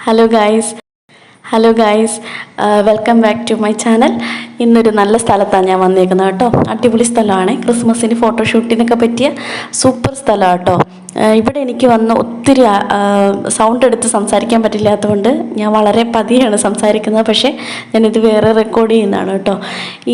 Hello guys welcome back to my channel. ഇന്നൊരു നല്ല സ്ഥലത്താണ് ഞാൻ വന്നിരിക്കുന്നത് കേട്ടോ. അടിപൊളി സ്ഥലമാണ്. ക്രിസ്മസിന് ഫോട്ടോഷൂട്ടിനൊക്കെ പറ്റിയ സൂപ്പർ സ്ഥലമാണ് കേട്ടോ. ഇവിടെ എനിക്ക് വന്ന് ഒത്തിരി സൗണ്ട് എടുത്ത് സംസാരിക്കാൻ പറ്റില്ലാത്തതുകൊണ്ട് ഞാൻ വളരെ പതിയാണ് സംസാരിക്കുന്നത്. പക്ഷേ ഞാനിത് വേറെ റെക്കോർഡ് ചെയ്യുന്നതാണ് കേട്ടോ.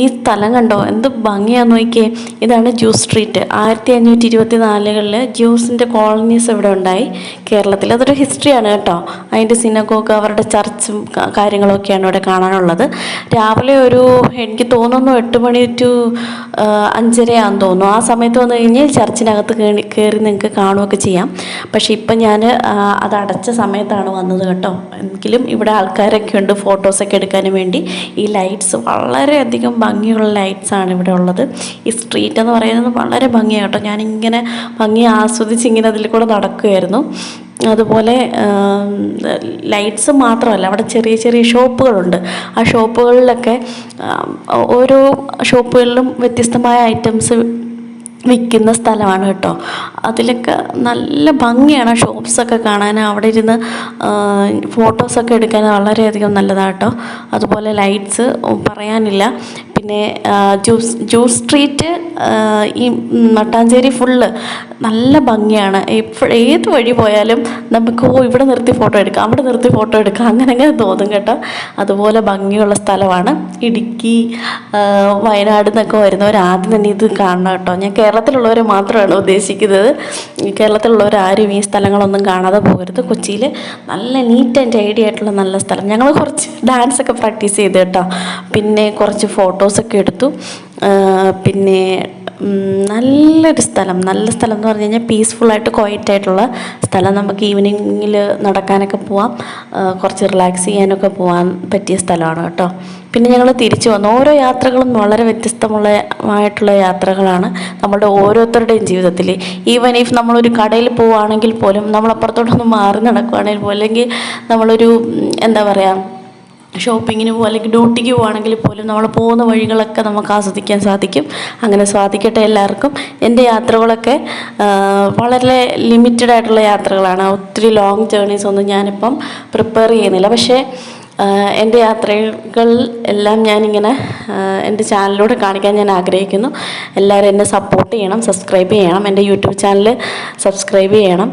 ഈ സ്ഥലം കണ്ടോ, എന്ത് ഭംഗിയാന്ന് നോക്കിയേ. ഇതാണ് ജ്യൂസ് സ്ട്രീറ്റ്. 1524 ജ്യൂസിൻ്റെ കോളനീസ് ഇവിടെ ഉണ്ടായി കേരളത്തിൽ. അതൊരു ഹിസ്റ്ററിയാണ് കേട്ടോ. അതിൻ്റെ സിനഗോഗ്, അവരുടെ ചർച്ചും കാര്യങ്ങളൊക്കെയാണ് ഇവിടെ കാണാനുള്ളത്. രാവിലെ എനിക്ക് തോന്നുന്നു 8 മണി ടു 5:30 ആണെന്ന് തോന്നുന്നു. ആ സമയത്ത് വന്നു കഴിഞ്ഞാൽ ചർച്ചിനകത്ത് കയറി നിങ്ങൾക്ക് കാണുകയൊക്കെ ചെയ്യാം. പക്ഷേ ഇപ്പം ഞാൻ അത് അടച്ച സമയത്താണ് വന്നത് കേട്ടോ. എങ്കിലും ഇവിടെ ആൾക്കാരൊക്കെ ഉണ്ട് ഫോട്ടോസൊക്കെ എടുക്കാനും വേണ്ടി. ഈ ലൈറ്റ്സ് വളരെയധികം ഭംഗിയുള്ള ലൈറ്റ്സാണ് ഇവിടെ ഉള്ളത്. ഈ സ്ട്രീറ്റ് എന്ന് പറയുന്നത് വളരെ ഭംഗിയാണ് കേട്ടോ. ഞാനിങ്ങനെ ഭംഗി ആസ്വദിച്ച് ഇങ്ങനെ അതിൽ കൂടെ നടക്കുമായിരുന്നു. അതുപോലെ ലൈറ്റ്സ് മാത്രമല്ല, അവിടെ ചെറിയ ചെറിയ ഷോപ്പുകളുണ്ട്. ആ ഷോപ്പുകളിലൊക്കെ ഓരോ ഷോപ്പുകളിലും വ്യത്യസ്തമായ ഐറ്റംസ് വിൽക്കുന്ന സ്ഥലമാണ് കേട്ടോ. അതിലൊക്കെ നല്ല ഭംഗിയാണ് ഷോപ്സൊക്കെ കാണാൻ. അവിടെ ഇരുന്ന് ഫോട്ടോസൊക്കെ എടുക്കാൻ വളരെയധികം നല്ലതാണ് കേട്ടോ. അതുപോലെ ലൈറ്റ്സ് പറയാനില്ല. പിന്നെ ജ്യൂസ് സ്ട്രീറ്റ്, ഈ മട്ടാഞ്ചേരി ഫുള്ള് നല്ല ഭംഗിയാണ്. ഏത് വഴി പോയാലും നമുക്ക് ഇവിടെ നിർത്തി ഫോട്ടോ എടുക്കാം, അവിടെ നിർത്തി ഫോട്ടോ എടുക്കാം, അങ്ങനെ തോന്നും കേട്ടോ. അതുപോലെ ഭംഗിയുള്ള സ്ഥലമാണ്. ഇടുക്കി, വയനാട് നിന്നൊക്കെ വരുന്നവർ ആദ്യം തന്നെ ഇത് കാണണം കേട്ടോ. ഞാൻ കേരളത്തിലുള്ളവർ മാത്രമാണ് ഉദ്ദേശിക്കുന്നത്. കേരളത്തിലുള്ളവരാരും ഈ സ്ഥലങ്ങളൊന്നും കാണാതെ പോകരുത്. കൊച്ചിയിൽ നല്ല നീറ്റ് ആൻഡ് ടൈഡി ആയിട്ടുള്ള നല്ല സ്ഥലം. ഞങ്ങൾ കുറച്ച് ഡാൻസൊക്കെ പ്രാക്ടീസ് ചെയ്ത് കേട്ടോ. പിന്നെ കുറച്ച് ഫോട്ടോസൊക്കെ എടുത്തു. പിന്നെ നല്ല സ്ഥലം എന്ന് പറഞ്ഞു കഴിഞ്ഞാൽ പീസ്ഫുള്ളായിട്ട് ക്വയറ്റായിട്ടുള്ള സ്ഥലം. നമുക്ക് ഈവനിങ്ങിൽ നടക്കാനൊക്കെ പോവാം, കുറച്ച് റിലാക്സ് ചെയ്യാനൊക്കെ പോകാൻ പറ്റിയ സ്ഥലമാണ് കേട്ടോ. പിന്നെ ഞങ്ങൾ തിരിച്ചു വന്നു. ഓരോ യാത്രകളും വളരെ വ്യത്യസ്തമായിട്ടുള്ള യാത്രകളാണ് നമ്മുടെ ഓരോരുത്തരുടെയും ജീവിതത്തിൽ. ഈവൻ ഇഫ് നമ്മളൊരു കടയിൽ പോവുകയാണെങ്കിൽ പോലും, നമ്മളപ്പുറത്തോട്ടൊന്ന് മാറി നടക്കുകയാണെങ്കിൽ പോലും, അല്ലെങ്കിൽ നമ്മളൊരു എന്താ പറയുക, ഷോപ്പിങ്ങിന് പോകുക അല്ലെങ്കിൽ ഡ്യൂട്ടിക്ക് പോവുകയാണെങ്കിൽ പോലും നമ്മൾ പോകുന്ന വഴികളൊക്കെ നമുക്ക് ആസ്വദിക്കാൻ സാധിക്കും. അങ്ങനെ സാധിക്കട്ടെ എല്ലാവർക്കും. എൻ്റെ യാത്രകളൊക്കെ വളരെ ലിമിറ്റഡ് ആയിട്ടുള്ള യാത്രകളാണ്. ഒത്തിരി ലോങ് ജേർണീസ് ഒന്നും ഞാനിപ്പം പ്രിപ്പയർ ചെയ്യുന്നില്ല. പക്ഷേ എൻ്റെ യാത്രകൾ എല്ലാം ഞാനിങ്ങനെ എൻ്റെ ചാനലിലൂടെ കാണിക്കാൻ ഞാൻ ആഗ്രഹിക്കുന്നു. എല്ലാവരും എന്നെ സപ്പോർട്ട് ചെയ്യണം, സബ്സ്ക്രൈബ് ചെയ്യണം. എൻ്റെ യൂട്യൂബ് ചാനൽ സബ്സ്ക്രൈബ് ചെയ്യണം.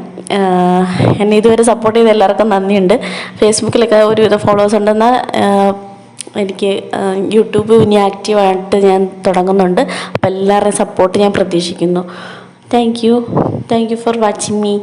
എന്നെ ഇതുവരെ സപ്പോർട്ട് ചെയ്ത എല്ലാവർക്കും നന്ദിയുണ്ട്. ഫേസ്ബുക്കിലൊക്കെ ഒരുവിധ ഫോളോവേഴ്സ് ഉണ്ടെന്ന് എനിക്ക് യൂട്യൂബ് ഇനി ആക്റ്റീവായിട്ട് ഞാൻ തുടങ്ങുന്നുണ്ട്. അപ്പോൾ എല്ലാവരുടെയും സപ്പോർട്ട് ഞാൻ പ്രതീക്ഷിക്കുന്നു. Thank you for watching me.